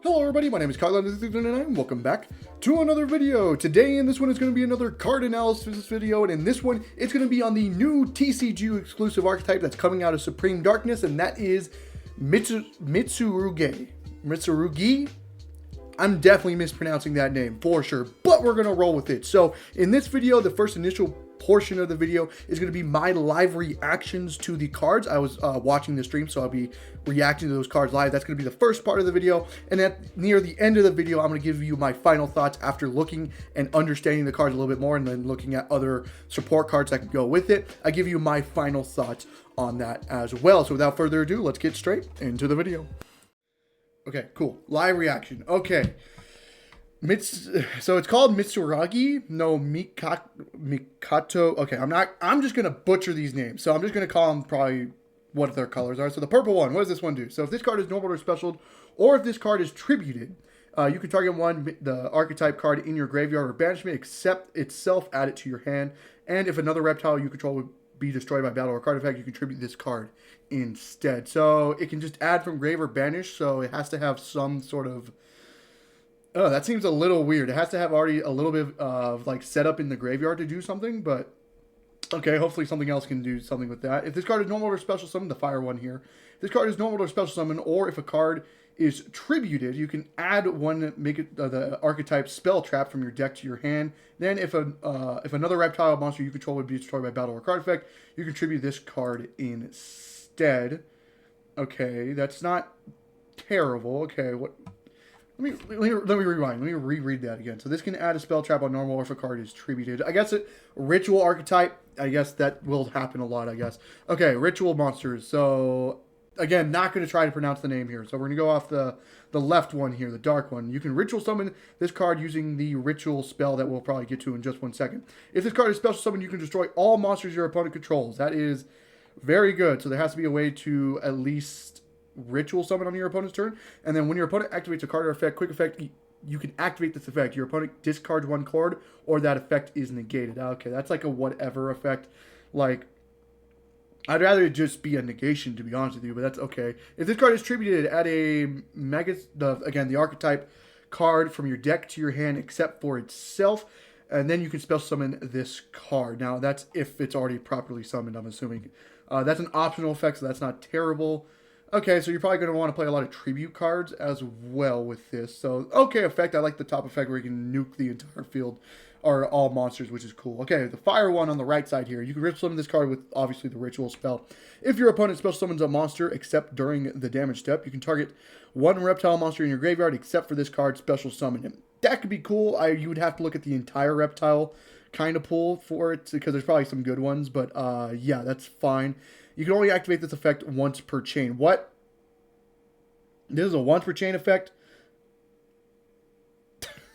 Hello everybody, my name is Kyle and welcome back to another video. Today in this one is going to be another card analysis video, and in this one it's going to be on the new TCG exclusive archetype that's coming out of Supreme Darkness, and that is Mitsurugi. I'm definitely mispronouncing that name for sure, but we're going to roll with it. So in this video, the first initial portion of the video is going to be my live reactions to the cards. I was watching the stream, so I'll be reacting to those cards live. That's going to be the first part of the video, and near the end of the video, I'm going to give you my final thoughts after looking and understanding the cards a little bit more, and then looking at other support cards that can go with it. I give you my final thoughts on that as well. So without further ado, let's get straight into the video. Okay, cool. Live reaction. Okay. So it's called Mitsurugi no Mikato. Okay, I'm just gonna butcher these names. So I'm just gonna call them probably what their colors are. So the purple one, what does this one do? So if this card is normal or special, or if this card is tributed, you can target the archetype card in your graveyard or banishment, except itself, add it to your hand. And if another reptile you control would be destroyed by battle or card effect, you contribute this card instead. So it can just add from grave or banish, so it has to have some sort of... Oh, that seems a little weird. It has to have already a little bit of like set up in the graveyard to do something, but okay, hopefully something else can do something with that. If this card is normal or special summon, the fire one here. If this card is normal or special summon, or if a card is tributed, you can add one, make it the archetype spell trap from your deck to your hand. Then if another reptile monster you control would be destroyed by battle or card effect, you contribute this card instead. Okay, that's not terrible. Okay, what... Let me rewind. Let me reread that again. So this can add a spell trap on normal or if a card is tributed. I guess ritual archetype. I guess that will happen a lot, I guess. Okay, ritual monsters. So again, not going to try to pronounce the name here. So we're going to go off the left one here, the dark one. You can ritual summon this card using the ritual spell that we'll probably get to in just 1 second. If this card is special summon, you can destroy all monsters your opponent controls. That is very good. So there has to be a way to at least ritual summon on your opponent's turn, and then when your opponent activates a card or effect, quick effect, you can activate this effect. Your opponent discards one card, or that effect is negated. Okay, that's like a whatever effect. Like, I'd rather it just be a negation, to be honest with you, but that's okay. If this card is tributed, add the archetype card from your deck to your hand, except for itself, and then you can special summon this card. Now, that's if it's already properly summoned, I'm assuming. That's an optional effect, so that's not terrible. Okay, so you're probably going to want to play a lot of tribute cards as well with this. So, okay, effect. I like the top effect where you can nuke the entire field or all monsters, which is cool. Okay, the fire one on the right side here. You can ritual summon this card with, obviously, the ritual spell. If your opponent special summons a monster, except during the damage step, you can target one reptile monster in your graveyard, except for this card, special summon him. That could be cool. You would have to look at the entire reptile kind of pool for it, because there's probably some good ones, but yeah, that's fine. You can only activate this effect once per chain. What? This is a once per chain effect?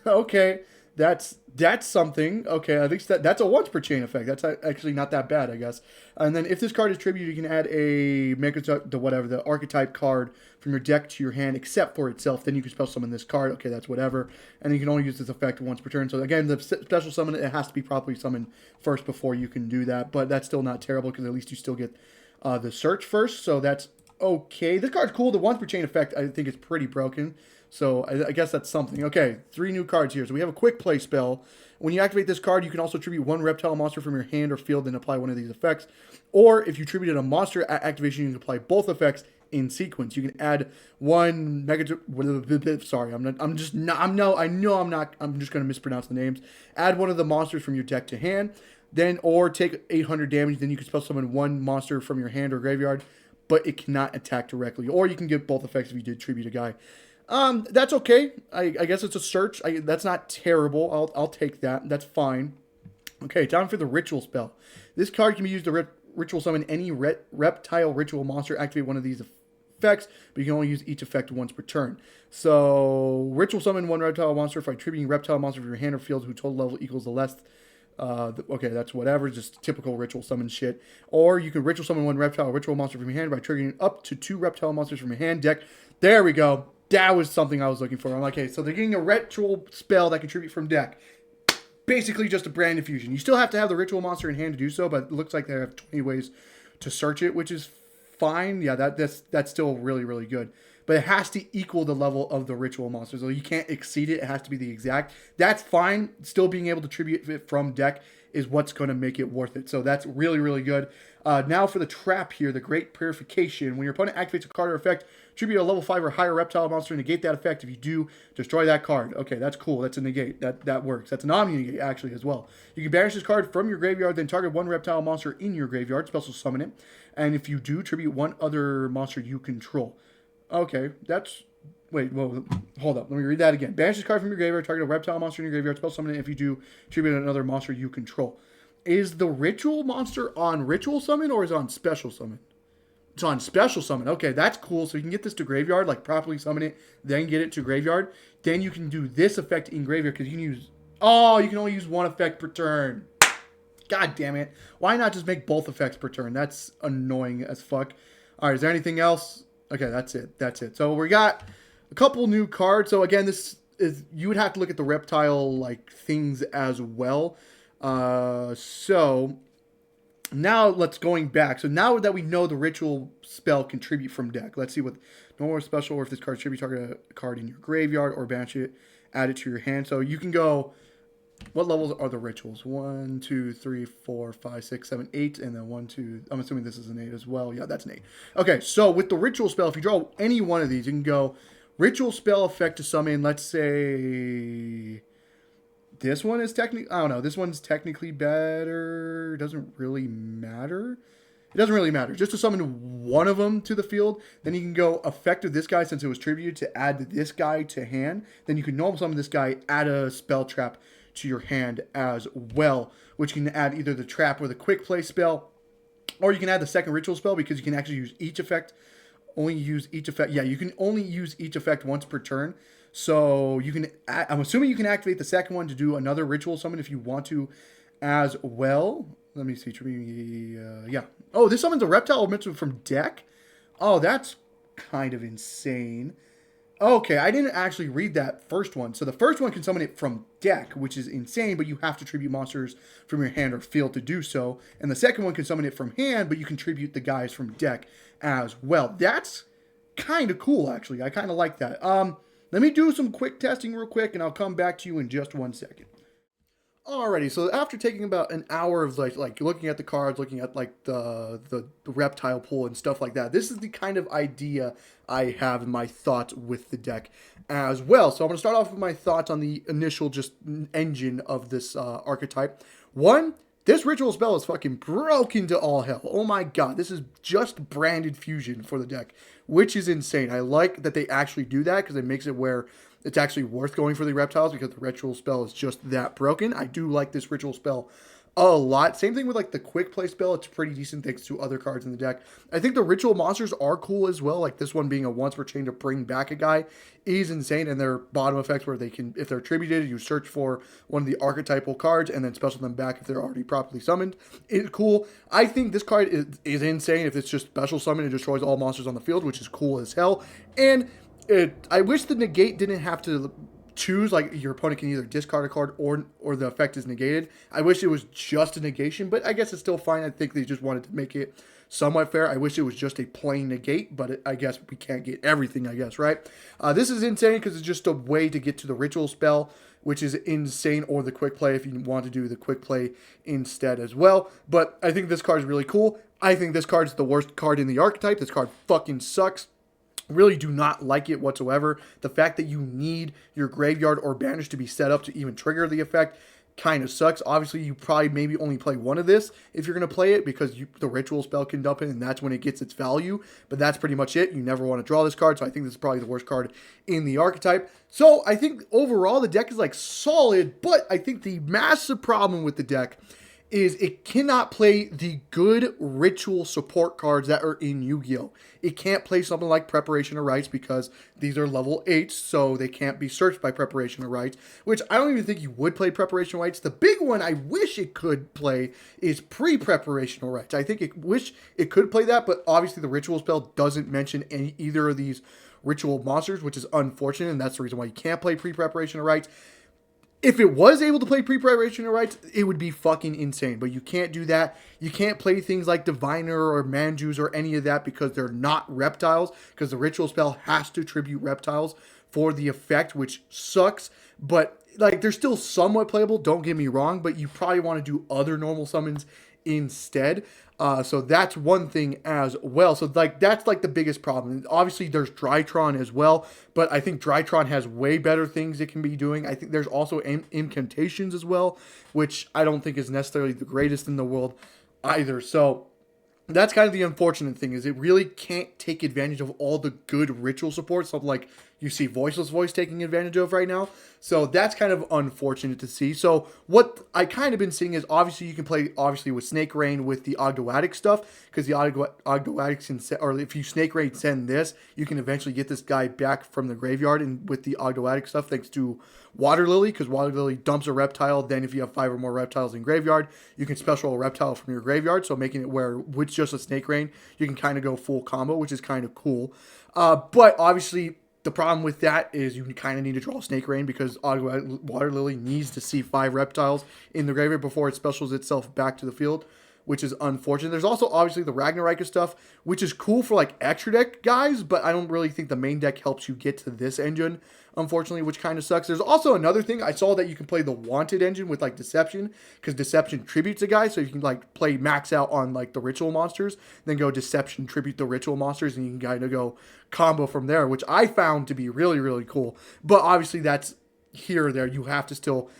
Okay, that's something. Okay, I think that's a once per chain effect. That's actually not that bad, I guess. And then if this card is tributed, you can add the archetype card from your deck to your hand, except for itself. Then you can special summon this card. Okay, that's whatever. And you can only use this effect once per turn. So again, the special summon, it has to be properly summoned first before you can do that. But that's still not terrible, because at least you still get the search first. So that's okay. This card's cool. The once per chain effect, I think, is pretty broken. So I guess that's something. Okay, 3 new cards here. So we have a quick play spell. When you activate this card, you can also tribute one reptile monster from your hand or field and apply one of these effects. Or if you tributed a monster at activation, you can apply both effects in sequence. You can add one sorry, I'm just going to mispronounce the names. Add one of the monsters from your deck to hand. Then, or take 800 damage. Then you can special summon one monster from your hand or graveyard, but it cannot attack directly. Or you can get both effects if you did tribute a guy. That's okay. I guess it's a search. That's not terrible. I'll take that. That's fine. Okay, time for the ritual spell. This card can be used to ritual summon any reptile ritual monster. Activate one of these effects, but you can only use each effect once per turn. So, ritual summon one reptile monster by tributing reptile monster from your hand or field whose total level equals the less. Okay, that's whatever, just typical ritual summon shit. Or you can ritual summon one reptile ritual monster from your hand by triggering up to 2 reptile monsters from your hand deck. There we go. That was something I was looking for. I'm like, okay, so they're getting a ritual spell that contribute from deck. Basically just a brand infusion. You still have to have the ritual monster in hand to do so, but it looks like they have 20 ways to search it, which is fine. Yeah, that's still really, really good. but it has to equal the level of the ritual monster. So you can't exceed it. It has to be the exact. That's fine. Still being able to tribute it from deck is what's going to make it worth it. So that's really, really good. Now for the trap here, the Great Purification. When your opponent activates a card or effect, tribute a level 5 or higher reptile monster, negate that effect. If you do, destroy that card. Okay, that's cool. That's a negate. That works. That's an omni-negate, actually, as well. You can banish this card from your graveyard, then target one reptile monster in your graveyard, special summon it. And if you do, tribute one other monster you control. Okay, that's... Wait, well, hold up. Let me read that again. Banish this card from your graveyard, target a reptile monster in your graveyard, special summon it. If you do, tribute another monster you control. Is the ritual monster on ritual summon or is it on special summon? It's on special summon. Okay, that's cool. So you can get this to graveyard, like properly summon it, then get it to graveyard. Then you can do this effect in graveyard because you can use... Oh, you can only use one effect per turn. God damn it. Why not just make both effects per turn? That's annoying as fuck. All right, is there anything else? Okay, that's it. That's it. So we got a couple new cards. So again, this is... You would have to look at the reptile like things as well. So now let's going back. So now that we know the ritual spell can tribute from deck, let's see what normal or special, or if this card tribute target a card in your graveyard or banish it, add it to your hand. So you can go, what levels are the rituals? 1, 2, 3, 4, 5, 6, 7, 8, and then 1, 2, I'm assuming this is an 8 as well. Yeah, that's an 8. Okay, so with the ritual spell, if you draw any one of these, you can go ritual spell effect to summon, let's say... This one is technically, I don't know, this one's technically better. It doesn't really matter. It doesn't really matter. Just to summon one of them to the field, then you can go effect of this guy since it was tributed to add this guy to hand. Then you can normal summon this guy, add a spell trap to your hand as well, which can add either the trap or the quick play spell, or you can add the second ritual spell because you can actually use each effect. Only use each effect. Yeah, you can only use each effect once per turn. So you can, I'm assuming you can activate the second one to do another ritual summon if you want to as well. Let me see. Yeah. Oh, this summons a reptile Mitsurugi from deck? Oh, that's kind of insane. Okay, I didn't actually read that first one. So the first one can summon it from deck, which is insane, but you have to tribute monsters from your hand or field to do so. And the second one can summon it from hand, but you can tribute the guys from deck as well. That's kind of cool, actually. I kind of like that. Let me do some quick testing real quick, and I'll come back to you in just 1 second. Alrighty, so after taking about an hour of like looking at the cards, looking at like the reptile pool and stuff like that, this is the kind of idea I have in my thoughts with the deck as well. So I'm going to start off with my thoughts on the initial just engine of this archetype. One, this ritual spell is fucking broken to all hell. Oh my god, this is just branded fusion for the deck, which is insane. I like that they actually do that because it makes it where it's actually worth going for the reptiles because the ritual spell is just that broken. I do like this ritual spell a lot. Same thing with like the quick play spell. It's pretty decent thanks to other cards in the deck. I think the ritual monsters are cool as well. Like this one being a once per chain to bring back a guy is insane. And their bottom effects where they can, if they're attributed, you search for one of the archetypal cards and then special them back if they're already properly summoned. It's cool. I think this card is insane if it's just special summon and destroys all monsters on the field, which is cool as hell. And I wish the negate didn't have to choose, like your opponent can either discard a card or the effect is negated. I wish it was just a negation, but I guess it's still fine. I think they just wanted to make it somewhat fair. I wish it was just a plain negate, but I guess we can't get everything, I guess, right? This is insane because it's just a way to get to the ritual spell, which is insane, or the quick play if you want to do the quick play instead as well. But I think this card is really cool. I think this card is the worst card in the archetype. This card fucking sucks. Really do not like it whatsoever. The fact that you need your graveyard or banish to be set up to even trigger the effect kind of sucks. Obviously, you probably maybe only play one of this if you're going to play it because the ritual spell can dump it and that's when it gets its value. But that's pretty much it. You never want to draw this card, so I think this is probably the worst card in the archetype. So I think overall the deck is like solid, but I think the massive problem with the deck is it cannot play the good ritual support cards that are in Yu-Gi-Oh! It can't play something like Preparation of Rites because these are level 8s, so they can't be searched by Preparation of Rites, which I don't even think you would play Preparation of Rites. The big one I wish it could play is Pre-Preparation of Rites. I think wish it could play that, but obviously the ritual spell doesn't mention either of these ritual monsters, which is unfortunate, and that's the reason why you can't play Pre-Preparation of Rites. if it was able to play Preparation of Rites, it would be fucking insane. But you can't do that. You can't play things like Diviner or Manjus or any of that because they're not reptiles. Because the ritual spell has to tribute reptiles for the effect, which sucks. But like, they're still somewhat playable. Don't get me wrong. But you probably want to do other normal summons instead. So that's one thing as well. So like, that's like the biggest problem. Obviously there's Drytron as well, but I think Drytron has way better things it can be doing. I think there's also incantations as well, which I don't think is necessarily the greatest in the world either. So that's kind of the unfortunate thing, is it really can't take advantage of all the good ritual support, something like you see Voiceless Voice taking advantage of right now. So that's kind of unfortunate to see. So what I kind of been seeing is, obviously you can play with Snake Rain with the Ogdoadic stuff, because the Ogdoadic can set, or if you Snake Rain send this, you can eventually get this guy back from the graveyard, and with the Ogdoadic stuff, thanks to Water Lily, because Water Lily dumps a reptile. Then if you have 5 or more reptiles in graveyard, you can special a reptile from your graveyard, so making it where with just a Snake Rain, you can kind of go full combo, which is kind of cool. But obviously, the problem with that is you kind of need to draw Snake Rain, because Water Lily needs to see 5 reptiles in the graveyard before it specials itself back to the field, which is unfortunate. There's also obviously the Ragnarok stuff, which is cool for like extra deck guys, but I don't really think the main deck helps you get to this engine, unfortunately, which kind of sucks. There's also another thing. I saw that you can play the Wanted engine with like Deception, because Deception tributes a guy, so you can like play max out on like the ritual monsters, then go Deception, tribute the ritual monsters, and you can kind of go combo from there, which I found to be really, really cool. But obviously that's here or there. You have to still,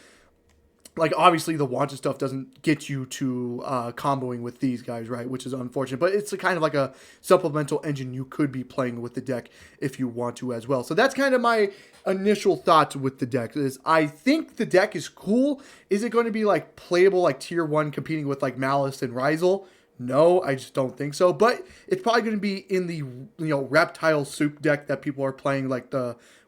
like, obviously the Wanted stuff doesn't get you to comboing with these guys, right? Which is unfortunate, but it's a kind of like a supplemental engine you could be playing with the deck if you want to as well. So that's kind of my initial thoughts with the deck. Is I think the deck is cool. Is it going to be like playable like tier 1 competing with like Malice and Ryzel? No, I just don't think so. But it's probably going to be in the reptile soup deck that people are playing, like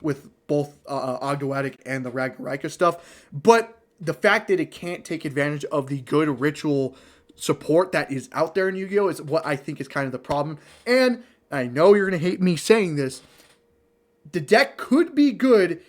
with both Ogdoadic and the Ragnarok stuff. But the fact that it can't take advantage of the good ritual support that is out there in Yu-Gi-Oh! Is what I think is kind of the problem. And I know you're going to hate me saying this, the deck could be good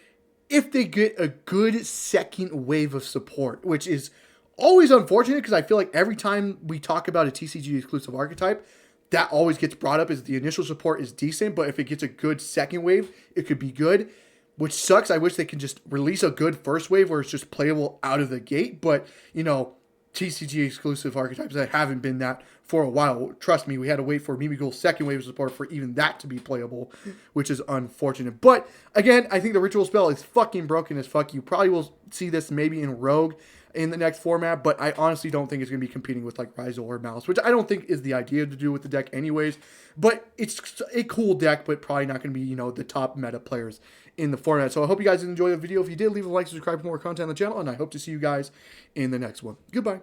if they get a good second wave of support, which is always unfortunate, because I feel like every time we talk about a TCG exclusive archetype, that always gets brought up, is the initial support is decent, but if it gets a good second wave, it could be good, which sucks. I wish they could just release a good first wave where it's just playable out of the gate, but, TCG exclusive archetypes that haven't been that for a while. Trust me, we had to wait for Mimighoul's second wave of support for even that to be playable, which is unfortunate. But again, I think the ritual spell is fucking broken as fuck. You probably will see this maybe in Rogue in the next format, but I honestly don't think it's going to be competing with like Ryzel or Malice, which I don't think is the idea to do with the deck anyways. But it's a cool deck, but probably not going to be, the top meta players in the format. So I hope you guys enjoyed the video. If you did, leave a like, subscribe for more content on the channel, and I hope to see you guys in the next one. Goodbye.